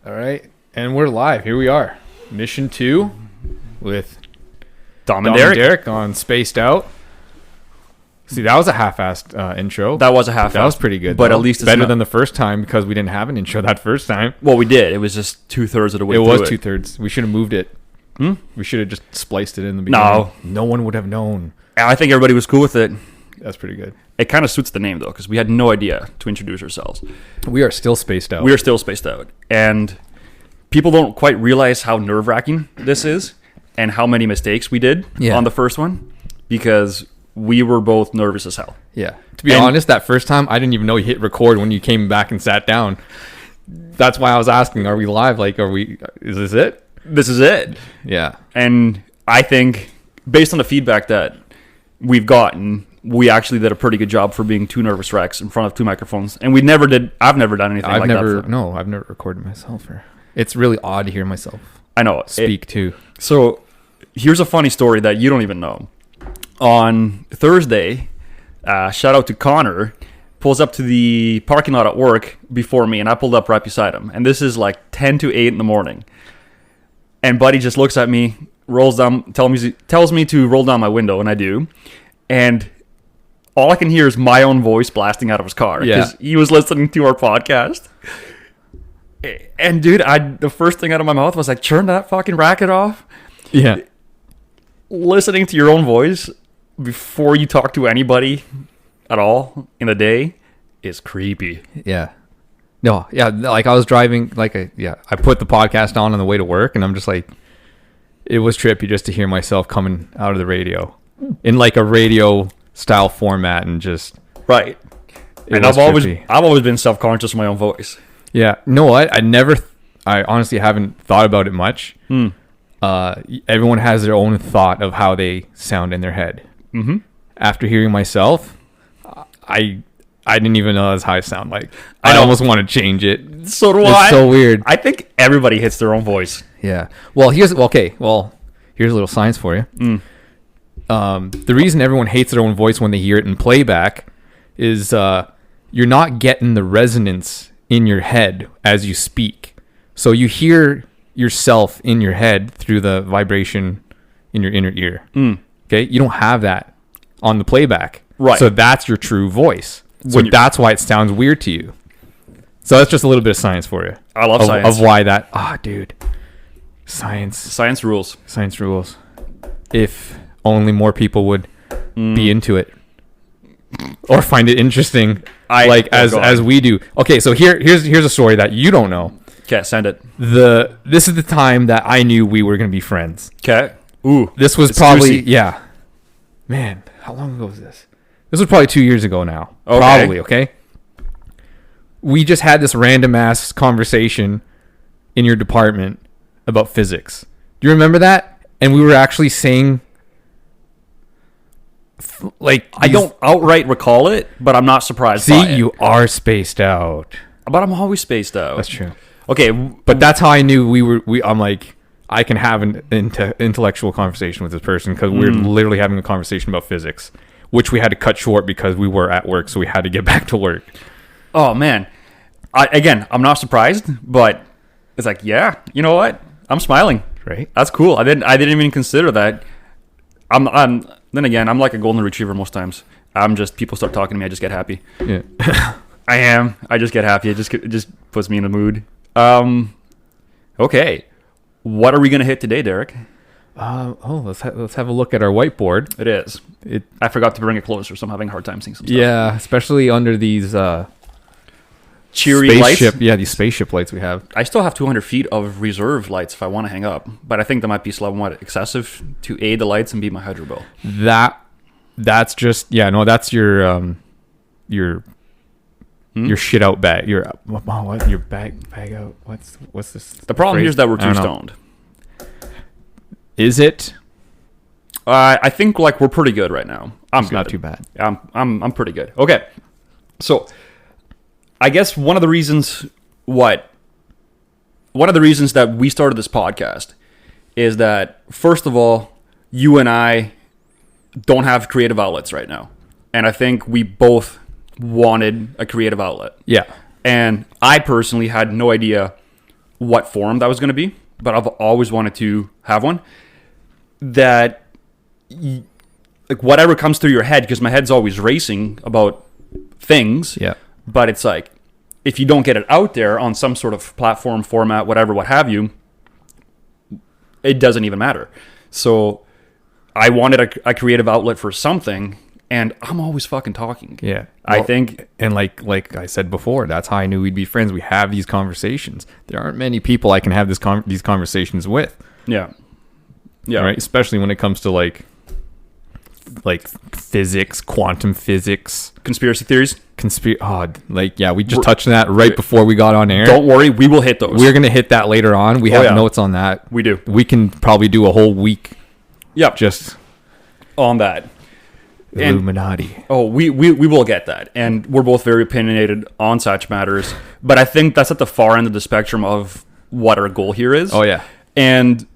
All right, and we're live. Here we are, Mission 2 with Dom and Derek on Spaced Out. See, that was a half-assed intro. That was a half-assed. That was pretty good, but though. at least it's better than the first time because we didn't have an intro that first time. Well, we did. It was just 2/3 of the way. It through was 2/3. We should have moved it. We should have just spliced it in the beginning. No, no one would have known. I think everybody was cool with it. That's pretty good. It kind of suits the name though, because we had no idea to introduce ourselves. We are still spaced out. We are still spaced out, and people don't quite realize how nerve-wracking this is and how many mistakes we did on the first one, because we were both nervous as hell. Yeah. To be honest, that first time, I didn't even know you hit record when you came back and sat down. That's why I was asking, are we live? Like, is this it? This is it. Yeah. And I think, based on the feedback that we've gotten, we actually did a pretty good job for being two nervous wrecks in front of two microphones. And I've never done anything like that before. No, I've never recorded myself. It's really odd to hear myself speak too. So here's a funny story that you don't even know. On Thursday, shout out to Connor, pulls up to the parking lot at work before me, and I pulled up right beside him. And this is like 10 to 8 in the morning. And Buddy just looks at me, rolls down, tells me to roll down my window, and I do. And all I can hear is my own voice blasting out of his car because he was listening to our podcast. And dude, the first thing out of my mouth was like, turn that fucking racket off. Yeah. Listening to your own voice before you talk to anybody at all in the day is creepy. Yeah. No, yeah, like I was driving, I put the podcast on the way to work, and I'm just like, it was trippy just to hear myself coming out of the radio in like a radio style format, and just right. And I've always been self-conscious of my own voice. Yeah, no, I honestly haven't thought about it much. Everyone has their own thought of how they sound in their head. Mm-hmm. After hearing myself, I didn't even know that's how I sound like. I almost want to change it. So do I. It's so weird. I think everybody hits their own voice. Yeah. Well, here's a little science for you. The reason everyone hates their own voice when they hear it in playback is you're not getting the resonance in your head as you speak. So you hear yourself in your head through the vibration in your inner ear. Okay? You don't have that on the playback. Right. So that's your true voice. So that's why it sounds weird to you. So that's just a little bit of science for you. I love science. Of why that. Dude. Science. Science rules. Science rules. If only more people would be into it. Or find it interesting. As we do. Okay, so here's a story that you don't know. Okay, send it. This is the time that I knew we were going to be friends. Okay. Ooh. This was probably, yeah. Man, how long ago was this? This was probably 2 years ago now. Okay. Probably, okay? We just had this random-ass conversation in your department about physics. Do you remember that? And we were actually saying, I don't outright recall it, but I'm not surprised by it. See, you are spaced out. But I'm always spaced out. That's true. Okay. But that's how I knew I'm like, I can have an intellectual conversation with this person because we're literally having a conversation about physics, which we had to cut short because we were at work, so we had to get back to work. Oh, man. I'm not surprised, but it's like, yeah, you know what? I'm smiling. Right? That's cool. I didn't even consider that. Then again, I'm like a golden retriever most times. People start talking to me, I just get happy. Yeah. I just get happy. It just puts me in the mood. Okay. What are we going to hit today, Derek? Let's have a look at our whiteboard. It is. I forgot to bring it closer, so I'm having a hard time seeing some stuff. Yeah, especially under these cheery lights. Yeah, these spaceship lights we have. I still have 200 feet of reserve lights if I want to hang up, but I think that might be somewhat excessive to aid the lights and be my hydro bill. That's just that's your shit out bag. Your bag out. What's this? The problem here is that we're too stoned. Is it? I think we're pretty good right now. It's not too bad. I'm pretty good. Okay, so I guess one of the reasons that we started this podcast is that, first of all, you and I don't have creative outlets right now, and I think we both wanted a creative outlet. Yeah, and I personally had no idea what form that was going to be, but I've always wanted to have one that, like, whatever comes through your head, because my head's always racing about things. Yeah. But it's like, if you don't get it out there on some sort of platform, format, whatever, what have you, it doesn't even matter. So I wanted a creative outlet for something, and I'm always fucking talking. Yeah. I think. And like I said before, that's how I knew we'd be friends. We have these conversations. There aren't many people I can have these conversations with. Yeah. Yeah. Right? Especially when it comes to like physics, quantum physics. Conspiracy theories. We just touched on that right before we got on air. Don't worry, we will hit those. We're going to hit that later on. We have notes on that. We do. We can probably do a whole week. Yep. Just on that. Illuminati. We will get that. And we're both very opinionated on such matters. But I think that's at the far end of the spectrum of what our goal here is. Oh, yeah. And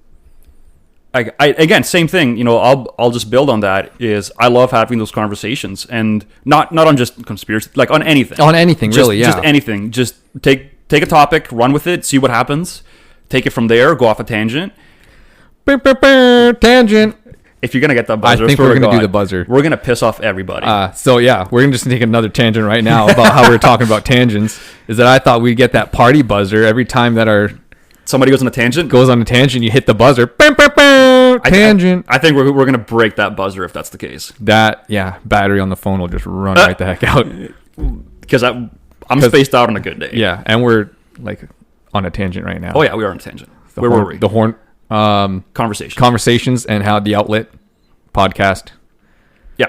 I again, same thing. You know, I'll just build on that. Is I love having those conversations, and not on just conspiracy, like on anything. On anything, really, yeah. Just anything. Just take a topic, run with it, see what happens, take it from there, go off a tangent. Tangent. If you're gonna get that buzzer, I think we're gonna do the buzzer. We're gonna piss off everybody. So yeah, we're gonna just take another tangent right now about how we're talking about tangents. Is that I thought we'd get that party buzzer every time that somebody goes on a tangent. You hit the buzzer. Tangent. I think we're gonna break that buzzer if that's the case. Battery on the phone will just run right the heck out. Because I'm spaced out on a good day. Yeah, and we're like on a tangent right now. Oh yeah, we are on a tangent. Where were we? The horn. Conversations and how the outlet podcast. Yeah.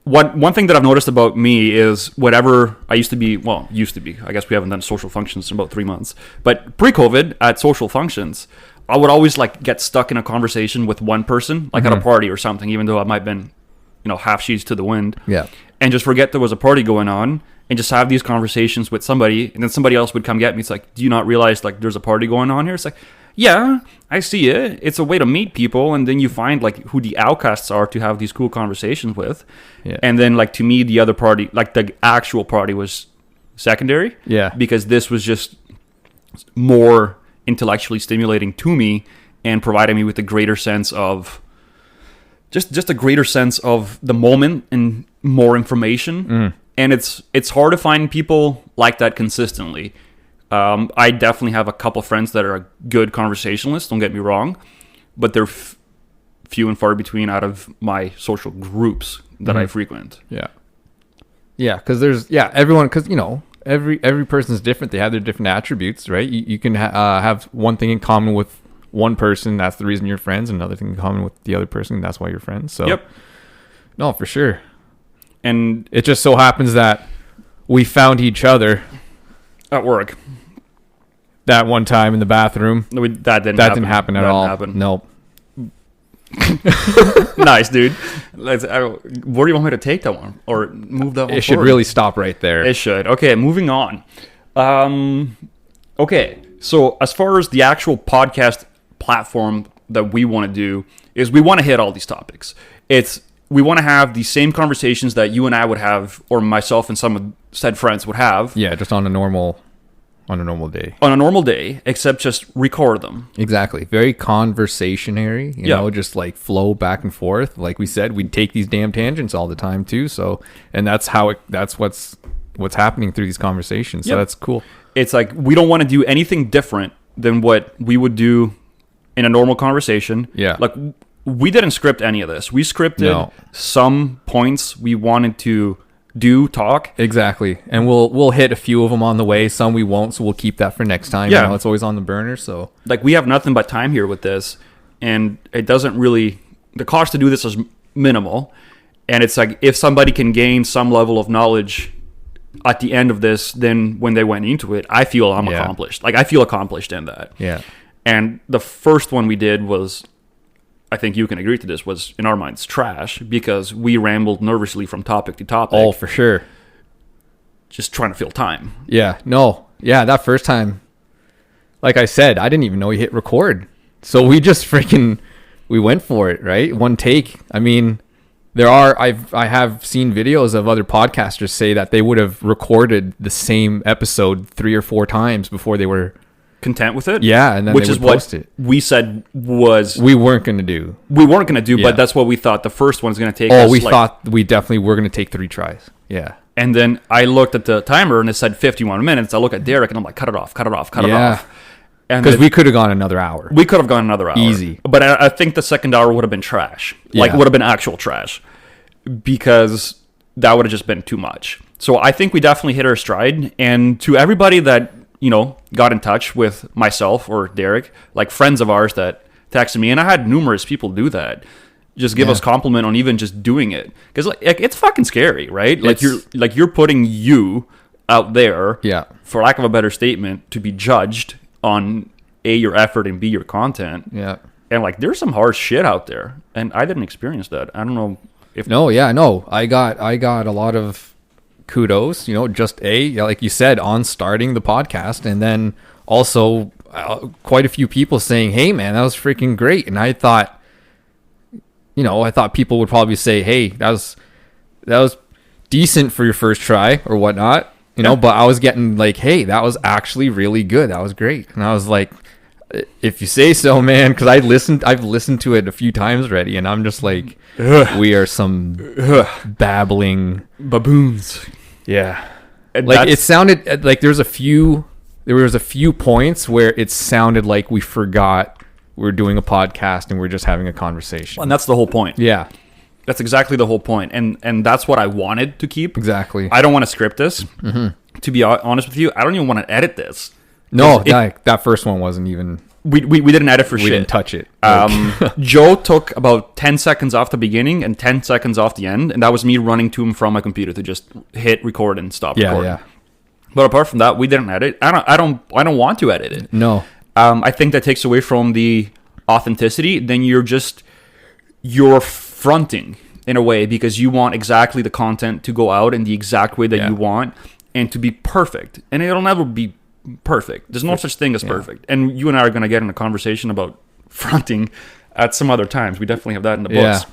One thing that I've noticed about me is whatever I used to be, I guess we haven't done social functions in about 3 months, but pre-COVID at social functions, I would always like get stuck in a conversation with one person, like at a party or something, even though I might have been, half sheets to the wind. Yeah. And just forget there was a party going on and just have these conversations with somebody, and then somebody else would come get me. It's like, do you not realize like there's a party going on here? It's like, yeah, I see it. It's a way to meet people, and then you find like who the outcasts are to have these cool conversations with. Yeah. And then like to me, the other party, like the actual party, was secondary. Yeah. Because this was just more intellectually stimulating to me and providing me with a greater sense of just a greater sense of the moment and more information. And it's hard to find people like that consistently. I definitely have a couple friends that are good conversationalists, don't get me wrong, but they're few and far between out of my social groups that I frequent. Yeah. Yeah, because everyone, because, every person's different. They have their different attributes, right? You can have one thing in common with one person, that's the reason you're friends, and another thing in common with the other person, that's why you're friends. So, yep. No, for sure. And it just so happens that we found each other at work that one time in the bathroom. That didn't happen at all. Nope. Nice, dude. Where do you want me to take that one or move that one? It should really stop right there. It should. Okay, moving on. Okay, so as far as the actual podcast platform that we want to do is we want to hit all these topics. We want to have the same conversations that you and I would have, or myself and some of said friends would have. Yeah, just on a normal day. On a normal day, except just record them. Exactly. Very conversationary, just like flow back and forth. Like we said, we'd take these damn tangents all the time too. So, and that's what's happening through these conversations. So that's cool. It's like, we don't want to do anything different than what we would do in a normal conversation. Yeah. Like, we didn't script any of this. We scripted some points we wanted to talk. Exactly. And we'll hit a few of them on the way. Some we won't, so we'll keep that for next time. Yeah. It's always on the burner. So like, we have nothing but time here with this, and it doesn't really, the cost to do this is minimal. And it's like, if somebody can gain some level of knowledge at the end of this, then when they went into it, I feel I'm accomplished. Like, I feel accomplished in that. Yeah. And the first one we did was, I think you can agree to this, was in our minds trash, because we rambled nervously from topic to topic. Oh, for sure. Just trying to fill time. Yeah. No. Yeah. That first time, like I said, I didn't even know you hit record. So we just we went for it, right? One take. I mean, I have seen videos of other podcasters say that they would have recorded the same episode 3 or 4 times before they were content with it. Yeah, and then which they is would what post it. we said was We weren't going to do. Yeah. But that's what we thought the first one's going to take. We thought we definitely were going to take 3 tries. Yeah. And then I looked at the timer and it said 51 minutes. I look at Derek and I'm like, cut it off. Because we could have gone another hour. We could have gone another hour. Easy. But I think the second hour would have been trash. Like, would have been actual trash. Because that would have just been too much. So I think we definitely hit our stride. And to everybody that, got in touch with myself or Derek, like friends of ours that texted me, and I had numerous people do that, just give us compliment on even just doing it. Because like it's fucking scary, right? You're putting you out there, for lack of a better statement, to be judged on A, your effort, and B, your content. Yeah. And like there's some hard shit out there. And I didn't experience that. I don't know if I got a lot of kudos, just like you said, on starting the podcast, and then also quite a few people saying, hey man, that was freaking great. And I thought people would probably say, hey, that was decent for your first try or whatnot, but I was getting like, hey, that was actually really good, that was great. And I was like, if you say so, man, because I've listened to it a few times already, and I'm just like, we are some babbling baboons. Yeah. Like it sounded like there was a few points where it sounded like we forgot we were doing a podcast and we're just having a conversation. And that's the whole point. Yeah. That's exactly the whole point. And that's what I wanted to keep. Exactly. I don't want to script this. Mm-hmm. To be honest with you, I don't even want to edit this. No, that first one wasn't even... We didn't edit for shit. We didn't touch it. Joe took about 10 seconds off the beginning and 10 seconds off the end, and that was me running to and from my computer to just hit record and stop recording. Yeah. But apart from that, we didn't edit. I don't want to edit it. No. I think that takes away from the authenticity. Then you're fronting in a way because you want exactly the content to go out in the exact way that you want and to be perfect. And it'll never be perfect. There's no such thing as perfect. And you and I are going to get in a conversation about fronting at some other times. We definitely have that in the books.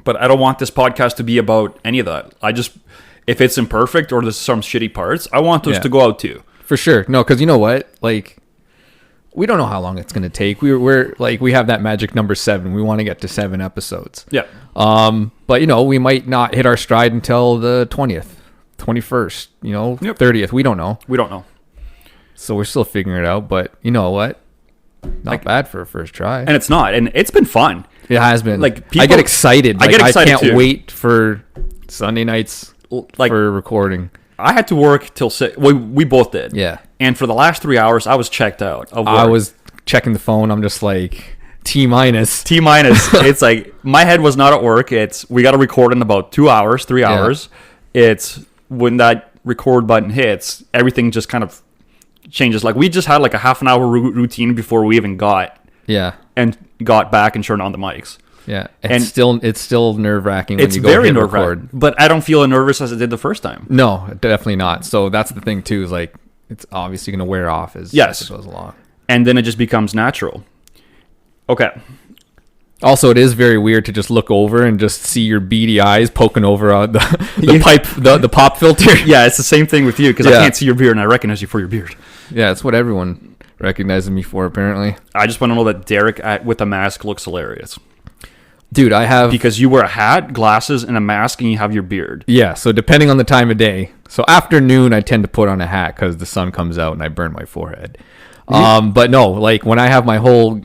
But I don't want this podcast to be about any of that. If it's imperfect or there's some shitty parts, I want those to go out too. For sure. No, because you know what? Like, we don't know how long it's going to take. We're like, we have that magic number 7. We want to get to 7 episodes. Yeah. But we might not hit our stride until the 20th. 21st, 30th. We don't know. So we're still figuring it out, but you know what? Not bad for a first try. And it's not. And it's been fun. It has been. Like I get excited. I can't too. wait for Sunday nights for recording. I had to work till 6. We both did. Yeah. And for the last 3 hours, I was checked out of work. I was checking the phone. I'm just like, T minus. It's like, my head was not at work. We got to record in about 2 hours, 3 hours. It's when that record button hits, everything just kind of changes. Like we just had like a half an hour routine before we even got back and turned on the mics. Yeah, it's still nerve wracking. It's very nerve wracking, but I don't feel as nervous as I did the first time. No, definitely not. So that's the thing too. Is like it's obviously going to wear off as it goes along, and then it just becomes natural. Okay. Also, it is very weird to just look over and just see your beady eyes poking over the pipe, the pop filter. Yeah, it's the same thing with you because I can't see your beard and I recognize you for your beard. Yeah, it's what everyone recognizes me for, apparently. I just want to know that Derek with a mask looks hilarious. Dude, I have... Because you wear a hat, glasses, and a mask, and you have your beard. Yeah, so depending on the time of day. So afternoon, I tend to put on a hat because the sun comes out and I burn my forehead. But no, like when I have my whole...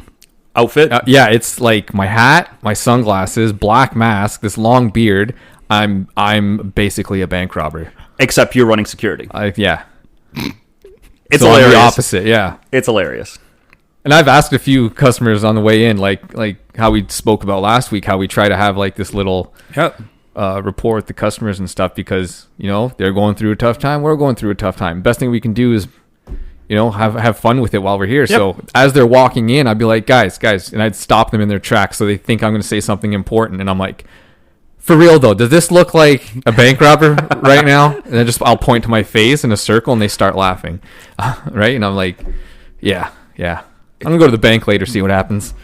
outfit? It's like my hat, my sunglasses, black mask, this long beard. I'm basically a bank robber. Except you're running security. It's hilarious. The opposite, yeah. It's hilarious. And I've asked a few customers on the way in, like how we spoke about last week, how we try to have like this little rapport with the customers and stuff because, they're going through a tough time. We're going through a tough time. Best thing we can do is, have fun with it while we're here. Yep. So as they're walking in, I'd be like, guys, and I'd stop them in their tracks so they think I'm going to say something important. And I'm like, for real though, does this look like a bank robber right now? And then I'll point to my face in a circle and they start laughing. Right. And I'm like, yeah. I'm going to go to the bank later, see what happens.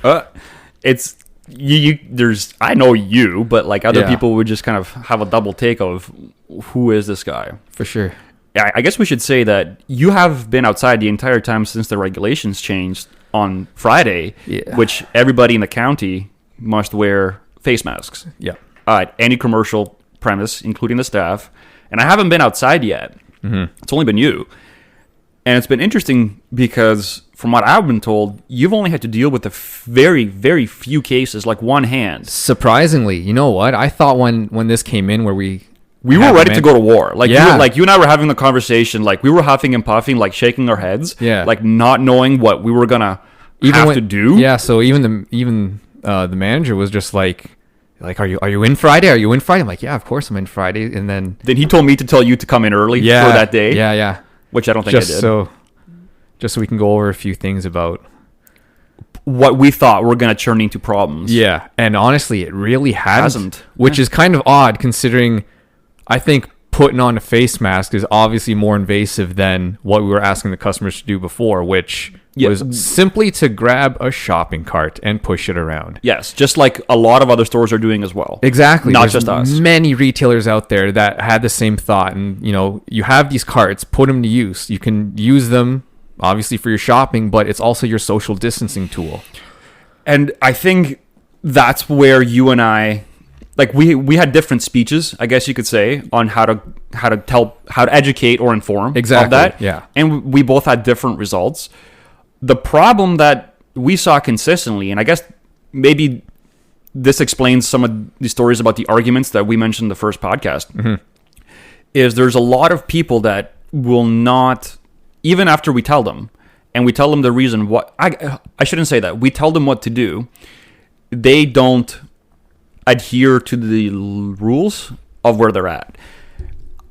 It's I know you, but like other people would just kind of have a double take of who is this guy? For sure. I guess we should say that you have been outside the entire time since the regulations changed on Friday, which everybody in the county must wear face masks. Yeah. At any commercial premise, including the staff. And I haven't been outside yet. Mm-hmm. It's only been you. And it's been interesting because from what I've been told, you've only had to deal with a very, very few cases, like one hand. Surprisingly, you know what? I thought when this came in where we were ready to go to war. Like, yeah. You and I were having the conversation, like we were huffing and puffing, like shaking our heads, yeah, like not knowing what we were gonna to do. Yeah, so even the manager was just like, are you in Friday? Are you in Friday? I'm like, yeah, of course I'm in Friday. And then he told me to tell you to come in early for that day. Yeah. Which I don't think I did. Just so we can go over a few things about what we thought were going to turn into problems. Yeah, and honestly, it really hasn't. Which is kind of odd considering I think putting on a face mask is obviously more invasive than what we were asking the customers to do before, which was simply to grab a shopping cart and push it around. Yes, just like a lot of other stores are doing as well. Exactly. Not just us. Many retailers out there that had the same thought. And, you have these carts, put them to use. You can use them, obviously, for your shopping, but it's also your social distancing tool. And I think that's where you and I... Like we had different speeches, I guess you could say, on how to educate or inform of that. Yeah. And we both had different results. The problem that we saw consistently, and I guess maybe this explains some of the stories about the arguments that we mentioned in the first podcast, is there's a lot of people that will not, even after we tell them, and we tell them the reason what I shouldn't say that. We tell them what to do. They don't adhere to the rules of where they're at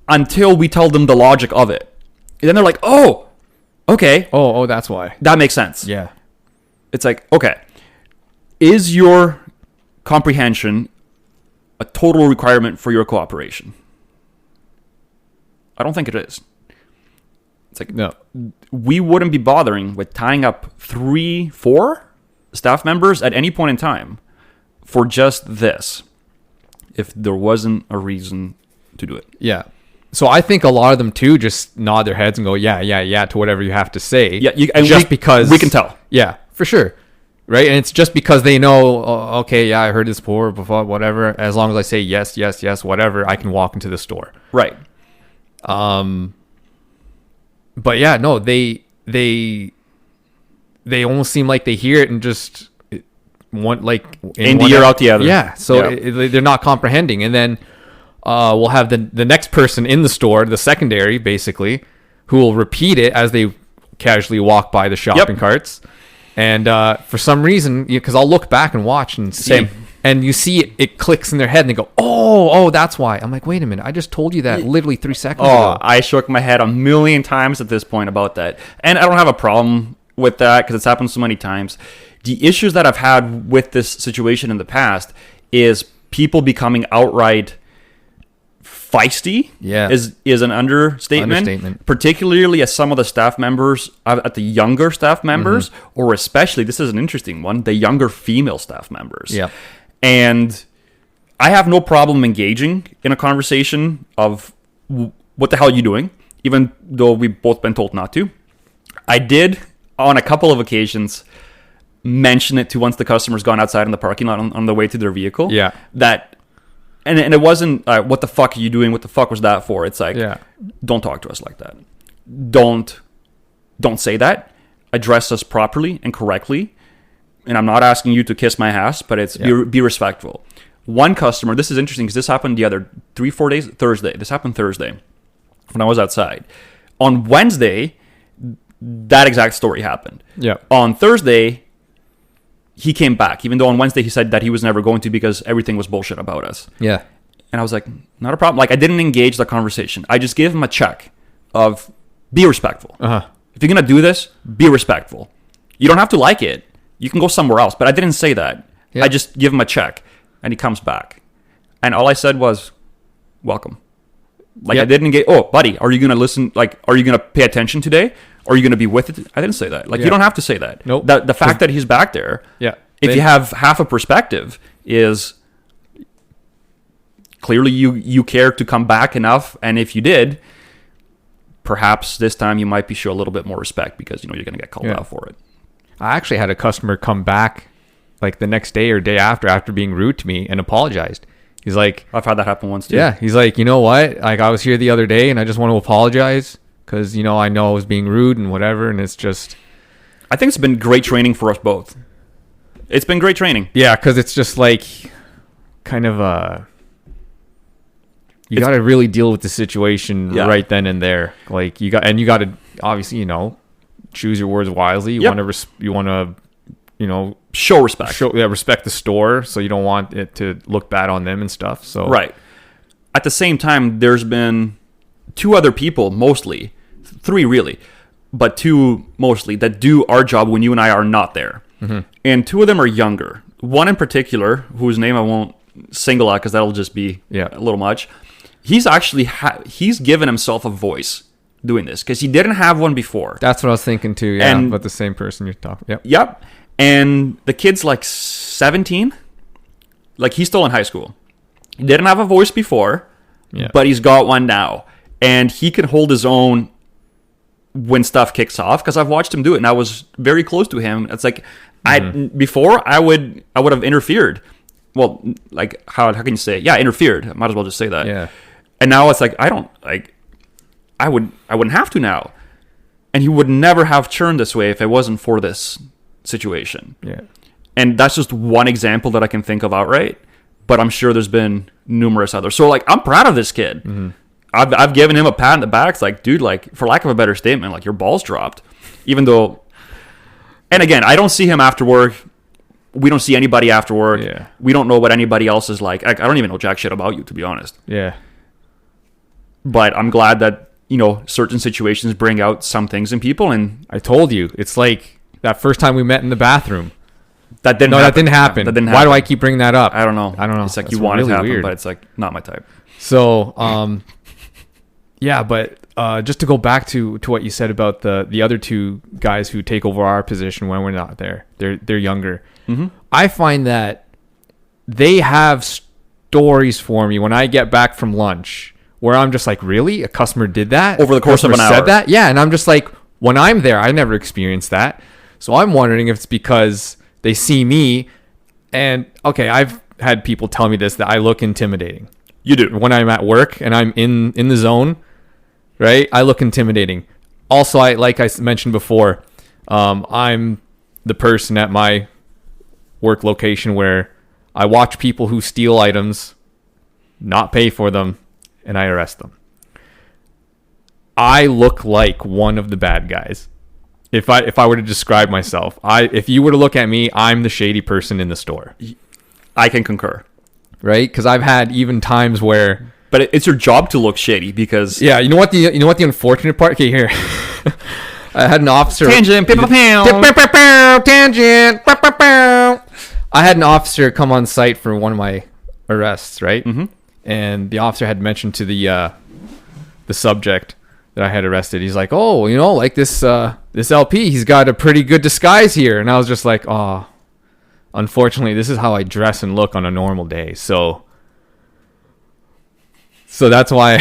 until we tell them the logic of it. And then they're like, oh, okay. Oh, that's why. That makes sense. Yeah. It's like, okay, is your comprehension a total requirement for your cooperation? I don't think it is. It's like, no, we wouldn't be bothering with tying up 3-4 staff members at any point in time for just this, if there wasn't a reason to do it. Yeah. So I think a lot of them too just nod their heads and go, yeah, to whatever you have to say. Yeah, because we can tell. Yeah, for sure. Right? And it's just because they know, okay, yeah, I heard this before, whatever. As long as I say yes, whatever, I can walk into the store. Right. But yeah, no, they almost seem like they hear it and just one like in the ear out the other. Yeah, so they're not comprehending. And then we'll have the next person in the store, the secondary, basically, who will repeat it as they casually walk by the shopping carts. And for some reason, because I'll look back and watch and see, and you see it clicks in their head, and they go, "Oh, that's why." I'm like, "Wait a minute! I just told you that literally 3 seconds ago." I shook my head a million times at this point about that, and I don't have a problem with that because it's happened so many times. The issues that I've had with this situation in the past is people becoming outright feisty. Yeah, is an understatement. Particularly as some of the staff members, at the younger staff members, or especially, this is an interesting one, the younger female staff members. Yeah, and I have no problem engaging in a conversation of what the hell are you doing, even though we've both been told not to. I did on a couple of occasions mention it to once the customer's gone outside in the parking lot on the way to their vehicle. Yeah. And it wasn't, what the fuck are you doing? What the fuck was that for? It's like, don't talk to us like that. Don't say that. Address us properly and correctly. And I'm not asking you to kiss my ass, but it's be respectful. One customer, this is interesting because this happened the other 3-4 days, Thursday. This happened Thursday when I was outside. On Wednesday, that exact story happened. Yeah. On Thursday, he came back, even though on Wednesday he said that he was never going to because everything was bullshit about us. Yeah. And I was like, not a problem. Like, I didn't engage the conversation. I just gave him a check of be respectful. If you're going to do this, be respectful. You don't have to like it. You can go somewhere else. But I didn't say that. Yeah. I just give him a check and he comes back. And all I said was, welcome. Like, I didn't engage. Oh, buddy, are you going to listen? Like, are you going to pay attention today? Are you going to be with it? I didn't say that. Like, you don't have to say that. Nope. The fact that he's back there, if you have half a perspective, is clearly you care to come back enough. And if you did, perhaps this time you might be show a little bit more respect because you're going to get called out for it. I actually had a customer come back like the next day or day after being rude to me and apologized. He's like, I've had that happen once too. Yeah, he's like, you know what? Like, I was here the other day and I just want to apologize because I know I was being rude and whatever, and it's just. I think it's been great training for us both. It's been great training. Yeah, because it's just like kind of you got to really deal with the situation right then and there. Like you got to obviously choose your words wisely. You want to show respect. Respect the store, so you don't want it to look bad on them and stuff. So right. At the same time, there's been 2 other people, mostly 3 really, but 2 mostly that do our job when you and I are not there. Mm-hmm. And 2 of them are younger. One in particular, whose name I won't single out because that'll just be a little much. He's actually he's given himself a voice doing this because he didn't have one before. That's what I was thinking too. Yeah, but the same person you're talking. Yep. Yep. And the kid's like 17. Like he's still in high school. He didn't have a voice before, but he's got one now, and he can hold his own when stuff kicks off because I've watched him do it, and I was very close to him. It's like before I would have interfered. Well, like how can you say it? Yeah, interfered. I might as well just say that. Yeah. And now it's like I wouldn't have to now. And he would never have churned this way if it wasn't for this situation. Yeah. And that's just one example that I can think of outright, but I'm sure there's been numerous others. So like I'm proud of this kid. Mm-hmm. I've given him a pat on the back. It's like, dude, like for lack of a better statement, like your balls dropped. Even though, and again, I don't see him after work. We don't see anybody after work. Yeah. We don't know what anybody else is like. I don't even know jack shit about you, to be honest. Yeah. But I'm glad that, certain situations bring out some things in people. And I told you, it's like that first time we met in the bathroom. That didn't happen. That didn't happen. Why do I keep bringing that up? I don't know. It's like That's you want really it to happen, weird. but it's like not my type. So, yeah, but just to go back to what you said about the other 2 guys who take over our position when we're not there, they're younger. Mm-hmm. I find that they have stories for me when I get back from lunch where I'm just like, really? A customer did that? Over the course of an hour? Said that? Yeah, and I'm just like, when I'm there, I never experienced that. So I'm wondering if it's because they see me and, okay, I've had people tell me this, that I look intimidating. You do. When I'm at work and I'm in the zone, right? I look intimidating. Also, like I mentioned before, I'm the person at my work location where I watch people who steal items, not pay for them, and I arrest them. I look like one of the bad guys. If I were to describe myself, if you were to look at me, I'm the shady person in the store. I can concur. Right? Because I've had even times where, but it's your job to look shady because you know what the unfortunate part. Okay, here, I had an officer. Tangent. Tangent. I had an officer come on site for one of my arrests, right? Mm-hmm. And the officer had mentioned to the subject that I had arrested. He's like, "Oh, like this LP, he's got a pretty good disguise here." And I was just like, "Oh, unfortunately, this is how I dress and look on a normal day." So that's why.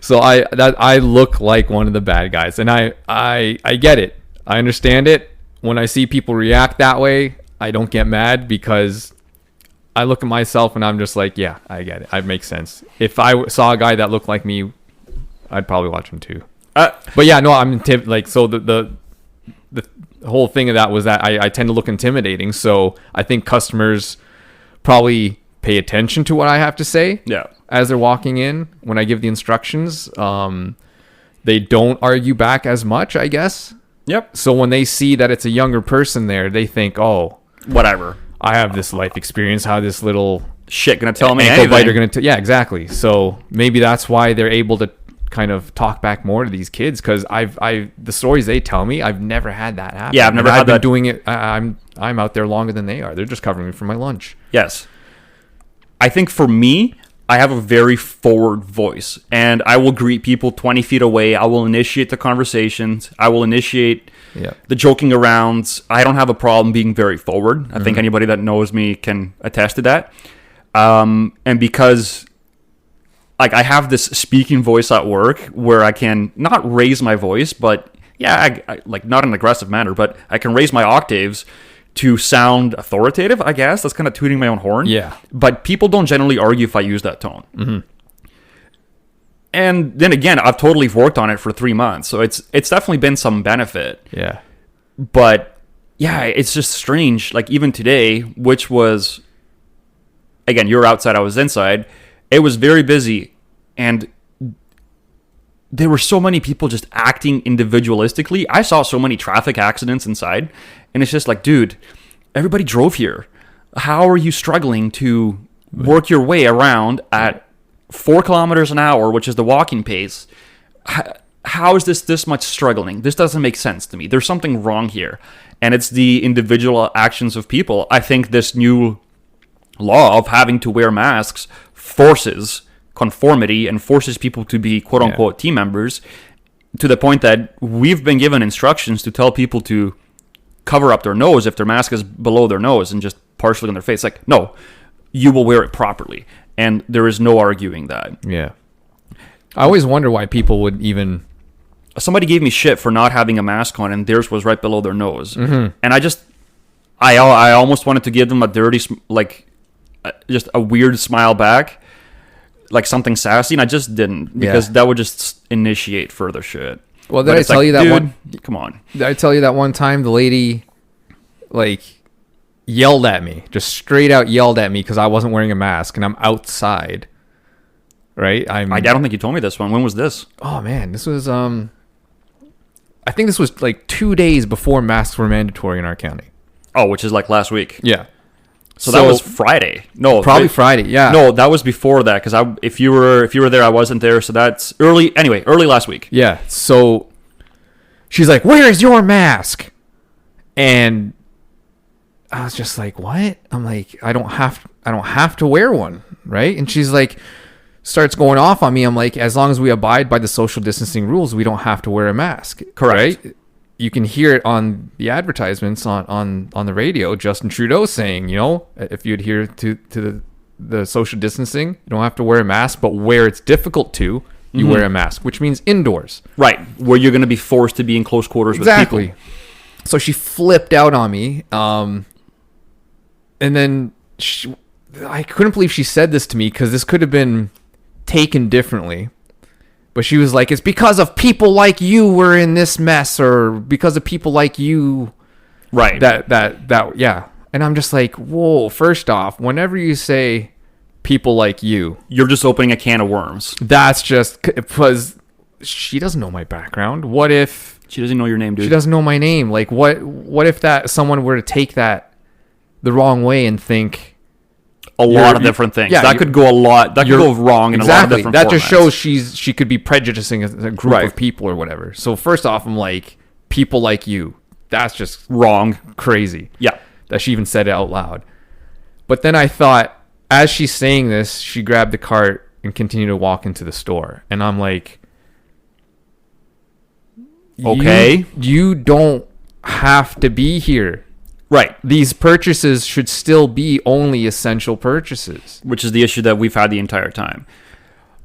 So I look like one of the bad guys, and I get it. I understand it. When I see people react that way, I don't get mad because I look at myself and I'm just like, yeah, I get it. It makes sense. If I saw a guy that looked like me, I'd probably watch him too. But yeah, no, I'm like, so the whole thing of that was that I tend to look intimidating. So I think customers probably pay attention to what I have to say. Yeah. As they're walking in, when I give the instructions, they don't argue back as much, I guess. Yep. So when they see that it's a younger person there, they think, oh, whatever. I have this life experience. How this little shit gonna tell me ankle anything. biter gonna yeah, exactly. So maybe that's why they're able to kind of talk back more to these kids, because the stories they tell me, I've never had that happen. Yeah, I've never had been that. doing it. I'm out there longer than they are. They're just covering me for my lunch. Yes. I think for me, I have a very forward voice, and I will greet people 20 feet away. I will initiate the conversations. I will initiate the joking arounds. I don't have a problem being very forward. I think anybody that knows me can attest to that. And because like I have this speaking voice at work where I can not raise my voice, but yeah, I like not in an aggressive manner, but I can raise my octaves to sound authoritative, I guess. That's kind of tooting my own horn. Yeah. But people don't generally argue if I use that tone. Mm-hmm. And then again, I've totally worked on it for 3 months, so it's definitely been some benefit. Yeah. But yeah, it's just strange. Like even today, which was, again, you're outside, I was inside. It was very busy, and there were so many people just acting individualistically. I saw so many traffic accidents inside, and it's just like, dude, everybody drove here. How are you struggling to work your way around at 4 kilometers an hour, which is the walking pace? How is this much struggling? This doesn't make sense to me. There's something wrong here. And it's the individual actions of people. I think this new law of having to wear masks forces conformity and forces people to be quote-unquote team members, to the point that we've been given instructions to tell people to cover up their nose if their mask is below their nose and just partially on their face. Like, no, you will wear it properly. And there is no arguing that. Yeah. I always wonder why people would even... Somebody gave me shit for not having a mask on, and theirs was right below their nose. Mm-hmm. And I almost wanted to give them a dirty, just a weird smile back, like something sassy, and I just didn't, because that would just initiate further shit. Well, did I tell you that dude, one? Come on. Did I tell you that one time the lady, like, yelled at me, just straight out yelled at me because I wasn't wearing a mask and I'm outside. Right? I don't think you told me this one. When was this? Oh man, this was I think this was like 2 days before masks were mandatory in our county. Oh, which is like last week. Yeah. So that was Friday. No, probably Friday. Yeah. No, that was before that, because if you were there, I wasn't there. So that's early last week. Yeah. So she's like, "Where is your mask?" And I was just like, "What?" I'm like, "I don't have to wear one, right?" And she's like, starts going off on me. I'm like, "As long as we abide by the social distancing rules, we don't have to wear a mask." Correct. Right? You can hear it on the advertisements on the radio. Justin Trudeau saying, if you adhere to the social distancing, you don't have to wear a mask, but where it's difficult to, you wear a mask, which means indoors. Right. Where you're going to be forced to be in close quarters with people. So she flipped out on me. And then I couldn't believe she said this to me, because this could have been taken differently. But she was like, "It's because of people like you we're in this mess, or because of people like you." Right. That yeah. And I'm just like, whoa, first off, whenever you say people like you, you're just opening a can of worms. That's just because she doesn't know my background. What if she doesn't know your name, dude? She doesn't know my name. Like, what if that someone were to take that the wrong way and think a lot of different things. Yeah, that could go go wrong in a lot of different That formats. just shows she could be prejudicing a group of people or whatever. So first off, I'm like, people like you. That's just wrong. Crazy. Yeah. That she even said it out loud. But then I thought, as she's saying this, she grabbed the cart and continued to walk into the store. And I'm like, okay. You don't have to be here. Right. These purchases should still be only essential purchases. Which is the issue that we've had the entire time.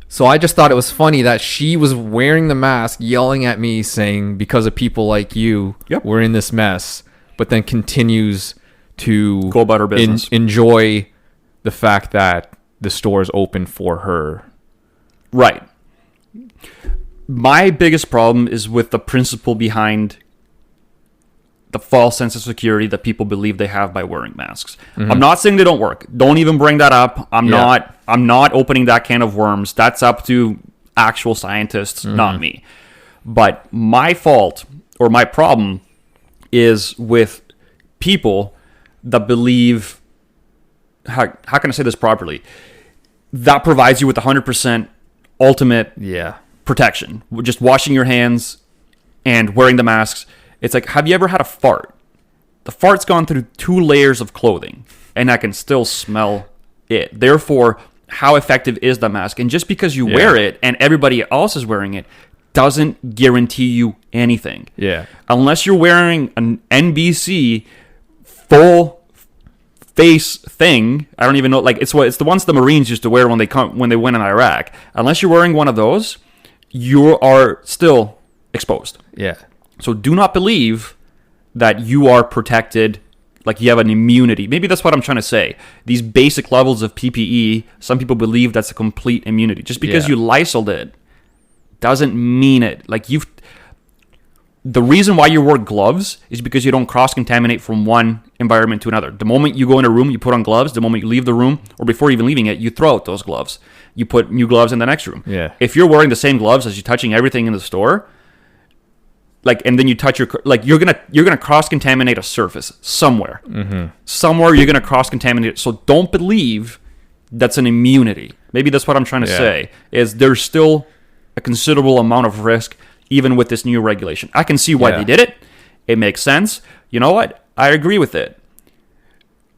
So I just thought it was funny that she was wearing the mask, yelling at me, saying, because of people like you, we're in this mess, but then continues to go about her business. Enjoy the fact that the store is open for her. Right. My biggest problem is with the principle behind the false sense of security that people believe they have by wearing masks. Mm-hmm. I'm not saying they don't work. Don't even bring that up. I'm not opening that can of worms. That's up to actual scientists, not me. But my fault or my problem is with people that believe, how can I say this properly? That provides you with 100% ultimate protection. Just washing your hands and wearing the masks. It's like, have you ever had a fart? The fart's gone through 2 layers of clothing, and I can still smell it. Therefore, how effective is the mask? And just because you wear it and everybody else is wearing it doesn't guarantee you anything. Yeah. Unless you're wearing an NBC full face thing. I don't even know. Like, it's the ones the Marines used to wear when they went in Iraq. Unless you're wearing one of those, you are still exposed. Yeah. So do not believe that you are protected, like you have an immunity. Maybe that's what I'm trying to say. These basic levels of PPE, some people believe that's a complete immunity. Just because you Lysoled it doesn't mean it. Like, the reason why you wear gloves is because you don't cross-contaminate from one environment to another. The moment you go in a room, you put on gloves. The moment you leave the room, or before even leaving it, you throw out those gloves. You put new gloves in the next room. Yeah. If you're wearing the same gloves as you're touching everything in the store, like, and then you touch you're gonna cross-contaminate a surface somewhere. Mm-hmm. Somewhere you're gonna cross-contaminate it. So don't believe that's an immunity. Maybe that's what I'm trying to say. Is there's still a considerable amount of risk even with this new regulation. I can see why they did it. It makes sense. You know what? I agree with it.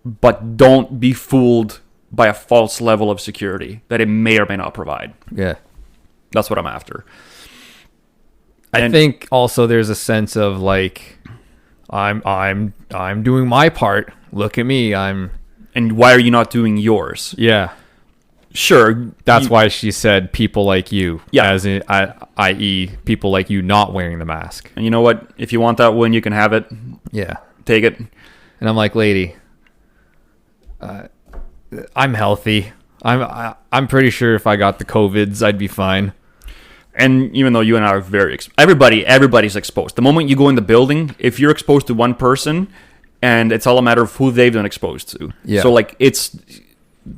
But don't be fooled by a false level of security that it may or may not provide. Yeah. That's what I'm after. I think also there's a sense of like, I'm doing my part. Look at me. And why are you not doing yours? Yeah. Sure. That's why she said people like you. Yeah. As in, i.e. people like you not wearing the mask. And you know what? If you want that win, you can have it. Yeah. Take it. And I'm like, lady, I'm healthy. I'm pretty sure if I got the COVIDs, I'd be fine. And even though you and I are very everybody's exposed. The moment you go in the building, if you're exposed to one person, and it's all a matter of who they've been exposed to. Yeah. So like, it's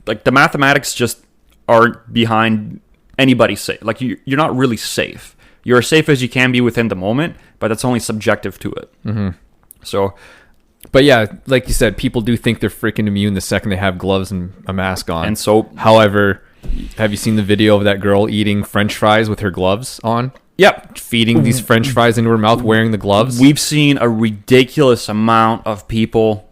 like the mathematics just aren't behind anybody safe. Like, you're not really safe. You're as safe as you can be within the moment, but that's only subjective to it. Mm-hmm. So, but yeah, like you said, people do think they're freaking immune the second they have gloves and a mask on. And so, however, have you seen the video of that girl eating French fries with her gloves on? Yep. Feeding these French fries into her mouth wearing the gloves. We've seen a ridiculous amount of people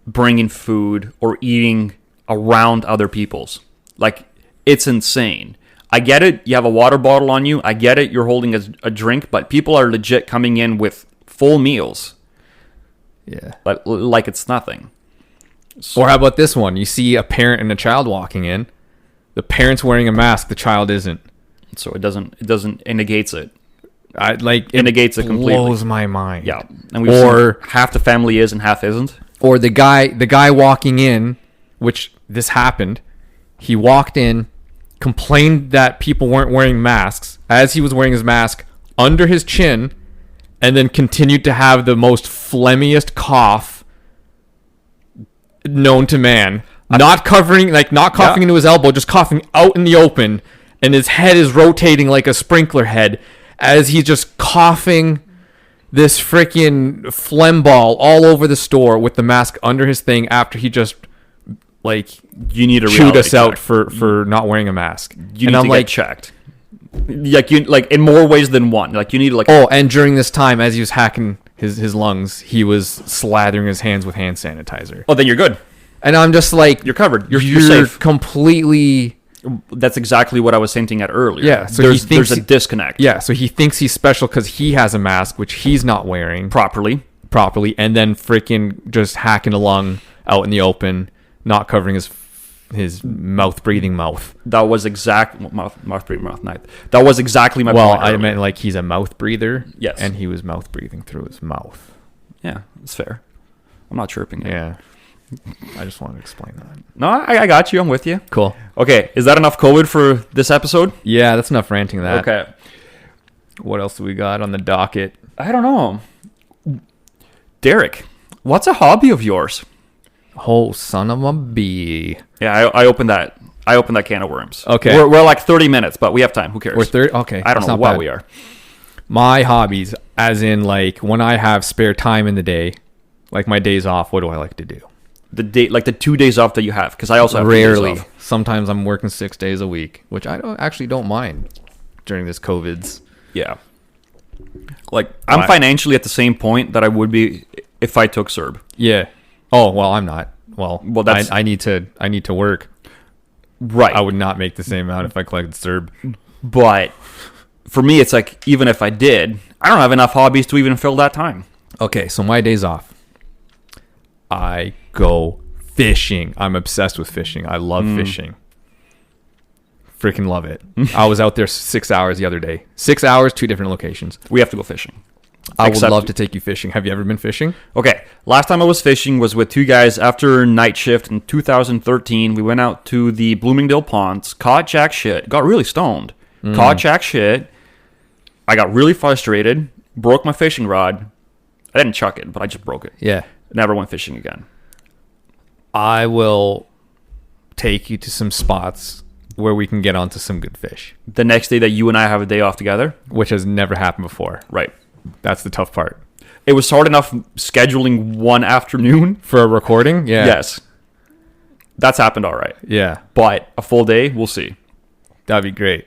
bringing food or eating around other people's. Like, it's insane. I get it. You have a water bottle on you. I get it. You're holding a drink, but people are legit coming in with full meals. Yeah. Like it's nothing. So, or how about this one? You see a parent and a child walking in. The parent's wearing a mask. The child isn't. So it negates it. It negates it completely. Blows my mind. Yeah. And we've seen half the family is and half isn't. Or the guy walking in, which this happened. He walked in, complained that people weren't wearing masks as he was wearing his mask under his chin, and then continued to have the most phlegmiest cough known to man. Not coughing into his elbow, just coughing out in the open, and his head is rotating like a sprinkler head as he's just coughing this freaking phlegm ball all over the store with the mask under his thing after he just you need to chewed us out for not wearing a mask. You need to get checked. In more ways than one. You need to and during this time, as he was hacking his lungs, he was slathering his hands with hand sanitizer. Oh, then you're good. And I'm just like, you're covered. You're safe. Completely. That's exactly what I was hinting at earlier. Yeah, so there's a disconnect. Yeah, so he thinks he's special because he has a mask, which he's not wearing properly, and then freaking just hacking a lung out in the open, not covering his breathing mouth. That was mouth breathing mouth. That was exactly my point. Well, I meant he's a mouth breather. Yes, and he was mouth breathing through his mouth. Yeah, it's fair. I'm not chirping it. Yeah. I just wanted to explain that. No, I got you. I'm with you. Cool. Okay, is that enough COVID for this episode? Yeah, that's enough ranting that. Okay. What else do we got on the docket? I don't know. Derek, what's a hobby of yours? Oh, son of a bee. Yeah, I opened that can of worms. Okay. We're like 30 minutes, but we have time. Who cares? We're 30. Okay. I don't know why we are. My hobbies, as in when I have spare time in the day, my days off, what do I like to do? The day, the 2 days off that you have, because I also have rarely. 2 days off. Sometimes I'm working 6 days a week, which I don't mind during this COVIDs. Yeah. I'm financially at the same point that I would be if I took CERB. Yeah. Oh well, I'm not. Well, that's I need to work. Right. I would not make the same amount if I collected CERB. But for me, it's even if I did, I don't have enough hobbies to even fill that time. Okay, so my days off, I go Fishing. I'm obsessed with fishing. I love fishing. Freaking love it. I was out there 6 hours the other day. 6 hours, 2 different locations. We have to go fishing. I would love to take you fishing. Have you ever been fishing? Okay, last time I was fishing was with 2 guys after night shift in 2013. We went out to the Bloomingdale ponds, caught jack shit, got really stoned, caught jack shit. I got really frustrated, broke my fishing rod. I didn't chuck it, but I just broke it. Yeah. Never went fishing again. I will take you to some spots where we can get onto some good fish. The next day that you and I have a day off together? Which has never happened before. Right. That's the tough part. It was hard enough scheduling one afternoon. For a recording? Yeah. Yes. That's happened all right. Yeah. But a full day, we'll see. That'd be great.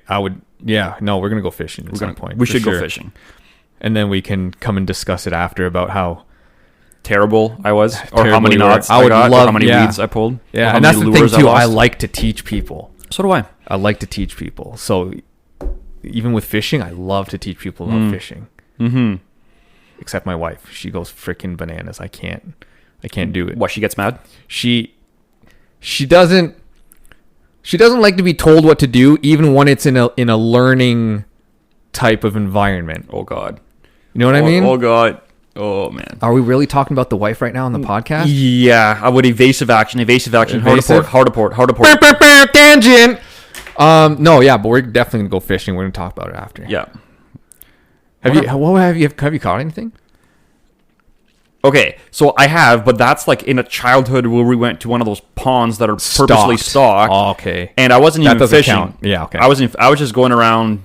Yeah, no, we're going to go fishing at some point. We should go fishing. And then we can come and discuss it after about how terrible I was, or how many knots I got, or how many weeds I pulled. Yeah, and that's the thing too. I like to teach people. So do I. I like to teach people. So even with fishing, I love to teach people about fishing. Mm-hmm. Except my wife, she goes freaking bananas. I can't do it. What? She gets mad? She doesn't like to be told what to do, even when it's in a learning type of environment. Oh God. You know what I mean? Oh God. Oh man. Are we really talking about the wife right now on the podcast? Yeah, I would evasive action. Evasive? Hard to port. Tangent. No, yeah, but we're definitely gonna go fishing. We're gonna talk about it after. Yeah. Have you caught anything? Okay, so I have, but that's like in a childhood where we went to one of those ponds that are purposely stocked. Oh, okay. And I wasn't even fishing. Count. Yeah, okay. I was just going around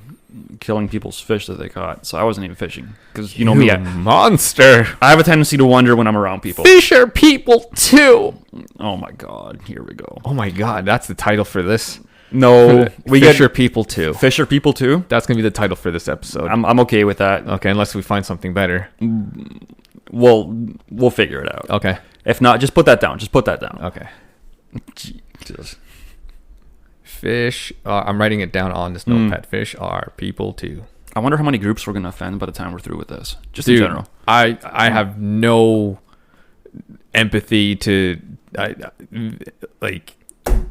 killing people's fish that they caught. So I wasn't even fishing because you know me, monster. I have a tendency to wonder when I'm around people. Fish are people too. Oh my God, here we go. Oh my God, that's the title for this. No, Fish are people too. Fish are people too. That's gonna be the title for this episode. I'm okay with that. Okay, unless we find something better. We'll figure it out. Okay. If not, just put that down. Okay. Jesus. Fish. I'm writing it down on this notepad. Fish are people too. I wonder how many groups we're gonna offend by the time we're through with this. Just Dude, in general. I have no empathy to like.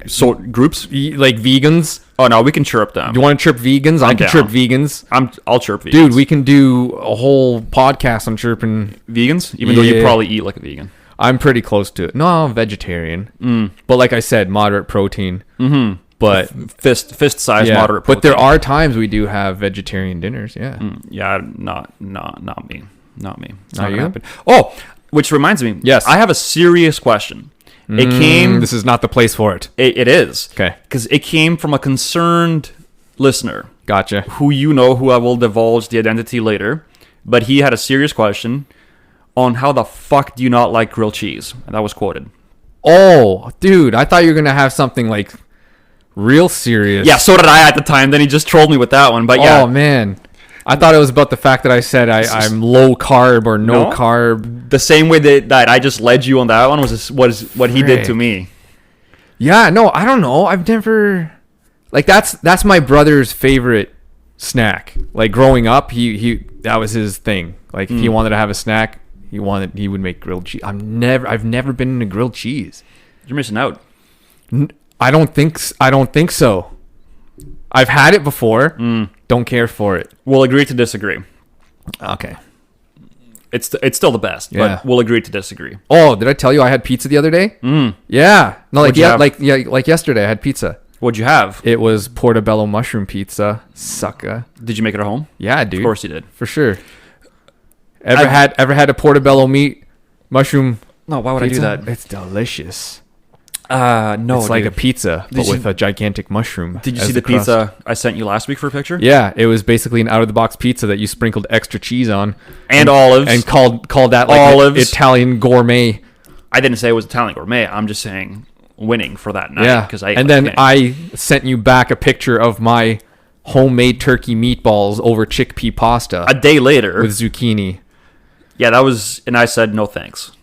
So groups like vegans. Oh no, we can chirp them. You want to chirp vegans? I can chirp vegans. I'll chirp vegans. Dude, we can do a whole podcast on chirping vegans, even though you probably eat like a vegan. I'm pretty close to it. No, I'm vegetarian. But like I said, moderate protein. Mm-hmm. But fist size moderate protein. But there are times we do have vegetarian dinners. Yeah. Yeah, not me. Not me. It's not gonna you? happen. Oh, which reminds me. Yes. I have a serious question. It came. This is not the place for it. It is. Okay. Because it came from a concerned listener. Gotcha. Who I will divulge the identity later. But he had a serious question on how the fuck do you not like grilled cheese? And that was quoted. Oh, dude. I thought you were going to have something like real serious. Yeah, so did I at the time. Then he just trolled me with that one. But yeah. Oh, man. I thought it was about the fact that I said I'm low carb or no carb. The same way that I just led you on that one was what he did to me. Yeah, no, I don't know. I've never like that's my brother's favorite snack. Like growing up, he that was his thing. Like if he wanted to have a snack, he would make grilled cheese. I've never been into grilled cheese. You're missing out. I don't think so. I've had it before. Don't care for it. We'll agree to disagree. Okay. It's still the best, but we'll agree to disagree. Oh, did I tell you I had pizza the other day? Yeah. No, like yesterday I had pizza. What'd you have? It was portobello mushroom pizza. Sucka. Did you make it at home? Yeah, dude. Of course you did. For sure. Ever had a portobello mushroom? No, why would pizza? I do that? It's delicious. No, it's like a pizza, but with a gigantic mushroom. Did you see the pizza I sent you last week for a picture? Yeah, it was basically an out-of-the-box pizza that you sprinkled extra cheese on. And olives. And called that like olives. Italian gourmet. I didn't say it was Italian gourmet. I'm just saying winning for that night. Yeah, I sent you back a picture of my homemade turkey meatballs over chickpea pasta. A day later. With zucchini. Yeah, that was... And I said, no thanks.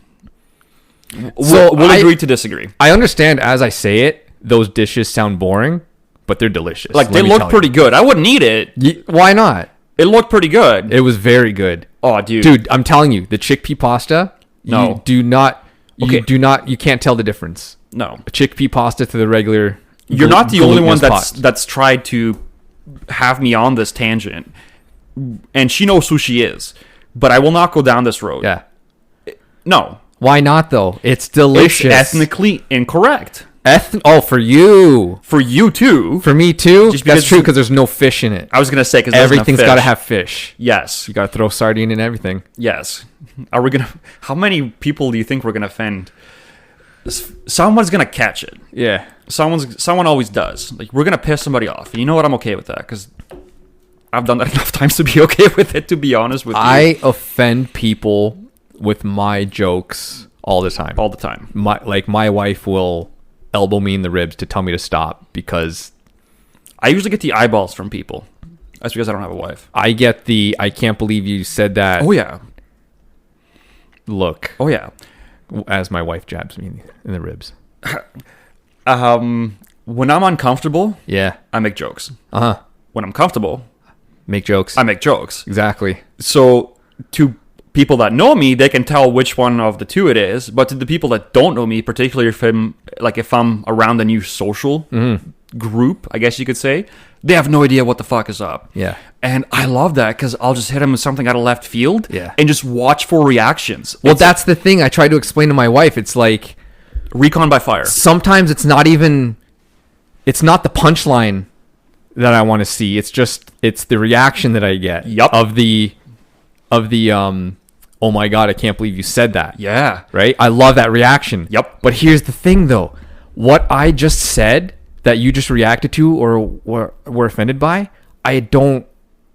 So we'll agree to disagree. I understand as I say it, those dishes sound boring, but they're delicious. Like, they look pretty good. I wouldn't eat it. Why not? It looked pretty good. It was very good. Oh, dude. Dude, I'm telling you, the chickpea pasta, you do not... Okay. You can't tell the difference. No. Chickpea pasta to the regular. You're not the only one glutinous that's tried to have me on this tangent. And she knows who she is. But I will not go down this road. Yeah. No. Why not, though? It's delicious. It's ethnically incorrect. For you. For you, too. For me, too? Just because That's true, because there's no fish in it. I was going to say, because everything's got to have fish. Yes. You got to throw sardine in everything. Yes. Are we going to... How many people do you think we're going to offend? Someone's going to catch it. Yeah. Someone always does. Like, we're going to piss somebody off. And you know what? I'm okay with that, because I've done that enough times to be okay with it, to be honest with you. I offend people with my jokes all the time. All the time. My wife will elbow me in the ribs to tell me to stop because I usually get the eyeballs from people. That's because I don't have a wife. I get the I can't believe you said that. Oh, yeah. Look. Oh, yeah. As my wife jabs me in the ribs. When I'm uncomfortable, yeah, I make jokes. Uh-huh. When I'm comfortable, make jokes. I make jokes. Exactly. So to people that know me, they can tell which one of the two it is. But to the people that don't know me, particularly if I'm around a new social group, I guess you could say, they have no idea what the fuck is up. Yeah. And I love that because I'll just hit them with something out of left field. Yeah. And just watch for reactions. Well, that's the thing I try to explain to my wife. It's like recon by fire. Sometimes it's not the punchline that I want to see. It's the reaction that I get. Yep. Of the oh my God, I can't believe you said that. Yeah. Right? I love that reaction. Yep. But here's the thing though. What I just said that you just reacted to or were offended by, I don't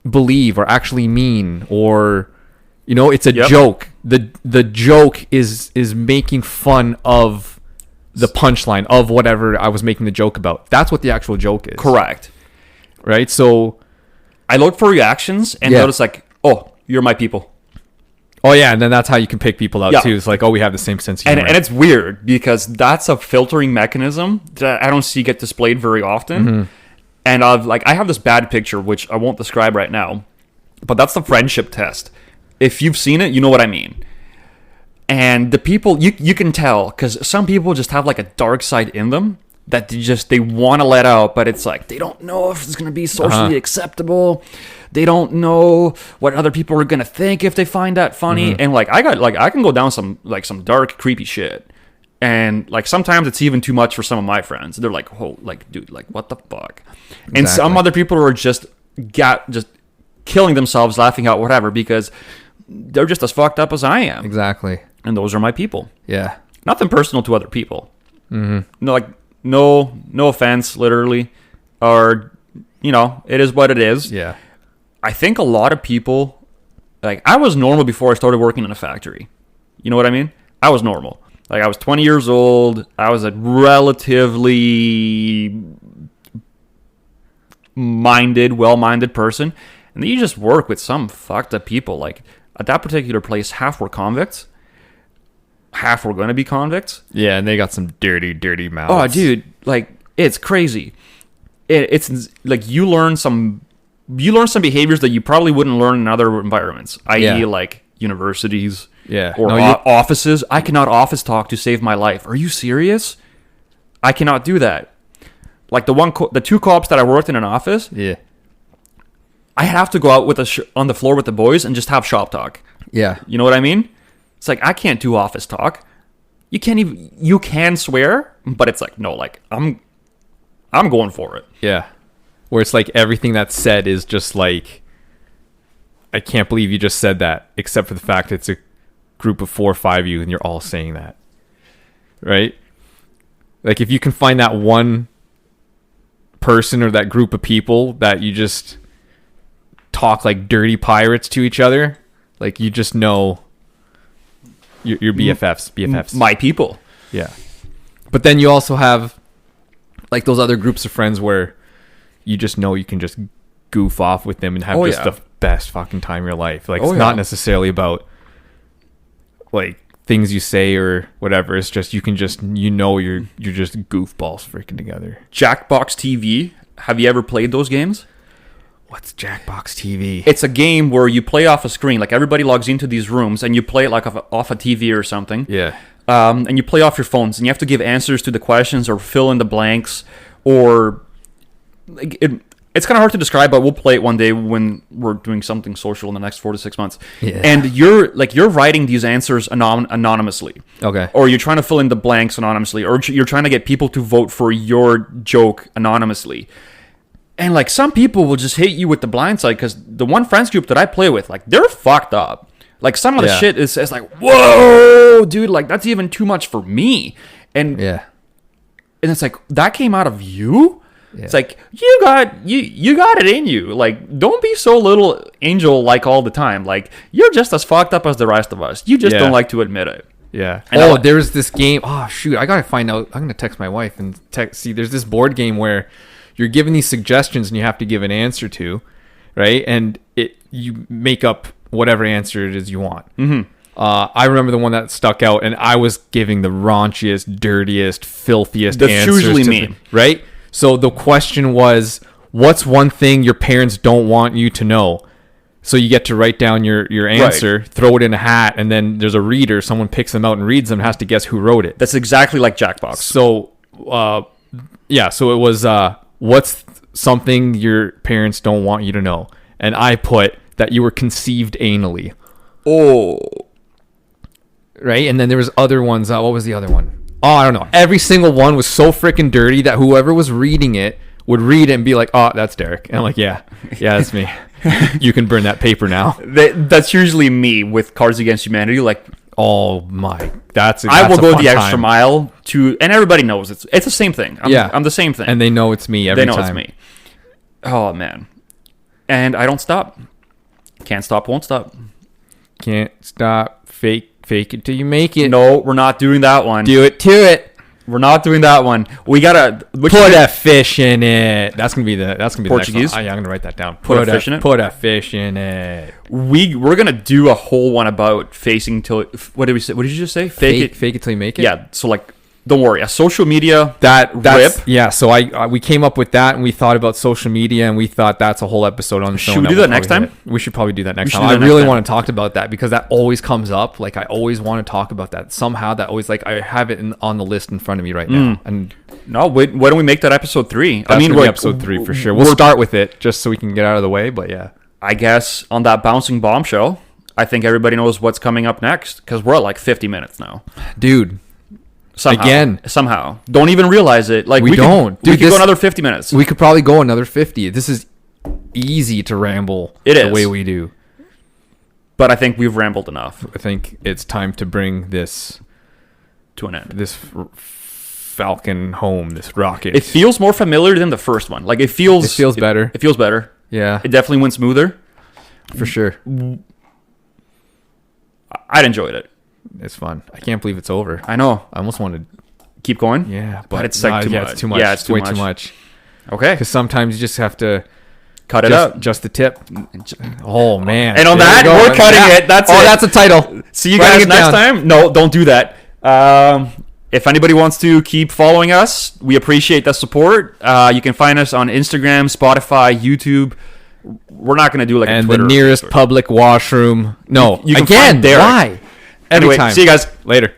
believe or actually mean, or it's a joke. The joke is making fun of the punchline of whatever I was making the joke about. That's what the actual joke is. Correct. Right? So I look for reactions and notice oh, you're my people. Oh yeah, and then that's how you can pick people out too. It's like, oh, we have the same sense of humor. And it's weird because that's a filtering mechanism that I don't see get displayed very often. Mm-hmm. And I have this bad picture, which I won't describe right now, but that's the friendship test. If you've seen it, you know what I mean. And the people, you can tell, because some people just have like a dark side in them that they want to let out, but it's like they don't know if it's going to be socially acceptable. They don't know what other people are going to think if they find that funny. Mm-hmm. And I can go down some dark, creepy shit. And sometimes it's even too much for some of my friends. They're like, oh, dude, what the fuck? Exactly. And some other people are just killing themselves laughing out whatever because they're just as fucked up as I am. Exactly. And those are my people. Yeah. Nothing personal to other people. Mm-hmm. No offense, literally. Or, it is what it is. Yeah. I think a lot of people, I was normal before I started working in a factory. You know what I mean? I was normal. I was 20 years old. I was a relatively well-minded person. And then you just work with some fucked up people. At that particular place, half were convicts. Half were going to be convicts. Yeah, and they got some dirty, dirty mouths. Oh, dude. It's crazy. It's you learn some behaviors that you probably wouldn't learn in other environments, i.e. Universities or offices. I cannot office talk to save my life. Are you serious? I cannot do that. The two co-ops that I worked in an office, I have to go out on the floor with the boys and just have shop talk. Yeah. You know what I mean? It's I can't do office talk. You can swear, but it's no, I'm going for it. Yeah. Where it's everything that's said is just I can't believe you just said that, except for the fact it's a group of 4 or 5 of you and you're all saying that. Right? If you can find that one person or that group of people that you just talk like dirty pirates to each other, you just know your BFFs. My people. Yeah. But then you also have those other groups of friends where you just know you can just goof off with them and have the best fucking time of your life. It's not necessarily about things you say or whatever. It's just you're just goofballs freaking together. Jackbox TV. Have you ever played those games? What's Jackbox TV? It's a game where you play off a screen. Everybody logs into these rooms and you play it off a TV or something. Yeah. and you play off your phones, and you have to give answers to the questions or fill in the blanks, or like it's kind of hard to describe, but we'll play it one day when we're doing something social in the next 4 to 6 months. Yeah. And you're writing these answers anonymously. Okay. Or you're trying to fill in the blanks anonymously, or you're trying to get people to vote for your joke anonymously. And like some people will just hit you with the blind side, because the one friends group that I play with, like they're fucked up. Like some of the shit is like, whoa, dude, like that's even too much for me. And Yeah. and it's like, that came out of you? Yeah. It's like, you got it in you. Like, don't be so little angel like all the time. Like, you're just as fucked up as the rest of us. You just don't like to admit it. Yeah. And there's this game. Oh shoot, I gotta find out. I'm gonna text my wife and see. There's this board game where you're given these suggestions and you have to give an answer to, right? And you make up whatever answer it is you want. Mm-hmm. I remember the one that stuck out, and I was giving the raunchiest, dirtiest, filthiest That's answers. usually me, right? So the question was, what's one thing your parents don't want you to know? So you get to write down your answer, throw it in a hat, and then there's a reader. Someone picks them out and reads them and has to guess who wrote it. That's exactly like Jackbox. So, so it was, what's something your parents don't want you to know? And I put that you were conceived anally. Oh. Right? And then there was other ones. What was the other one? Oh, I don't know. Every single one was so freaking dirty that whoever was reading it would read it and be like, oh, that's Derek. And I'm like, yeah, that's me. You can burn that paper now. That's usually me with Cards Against Humanity. Like, oh my, that's I will a go fun the extra time. mile to, and everybody knows it's the same thing. I'm the same thing. And they know it's me every time. They know it's me. Oh, man. And I don't stop. Can't stop, won't stop. Can't stop. Fake it till you make it. No, we're not doing that one. Do it to it. We're not doing that one. We gotta Put a fish in it. That's gonna be the Portuguese? next one. I'm gonna write that down. Put a fish in it? Put a fish in it. We're gonna do a whole one about facing till. What did we say? What did you just say? Fake it till you make it. Yeah. So like, don't worry. A social media That's rip. yeah. So we came up with that, and we thought about social media, and we thought that's a whole episode on the show. Should we do that next time? We should probably do that next should time. do I that next really time. want to talk about that because that always comes up. Like I always want to talk about that somehow. That always like I have it on the list in front of me right now. And No, wait. Why don't we make that episode 3? I mean, episode 3 for sure. We'll start with it just so we can get out of the way. But yeah, I guess on that bouncing bombshell, I think everybody knows what's coming up next because we're at like 50 minutes now. dude. Somehow. Don't even realize it. Like We don't. We Dude, could go another 50 minutes. We could probably go another 50. This is easy to ramble the way we do. But I think we've rambled enough I think it's time to bring this to an end. this Falcon home, this rocket. It feels more familiar than the first one. Like it feels better. It feels better. Yeah, It definitely went smoother. for sure. I'd enjoyed it. It's fun. I can't believe it's over. I know. I almost wanted. Keep going. Yeah, but it's like too much. It's too much. Yeah, it's way too too much. much. Okay. Because sometimes you just have to Cut it up. just the tip. Oh man! And on There that, you go. we're cutting it. That's it. That's a title. See you Writing guys it next down. time. No, don't do that. If anybody wants to keep following us, we appreciate the support. You can find us on Instagram, Spotify, YouTube. We're not going to do like a And Twitter. the nearest public washroom. No, You can again. find Derek. Why? Every Anyway, time. see you guys later.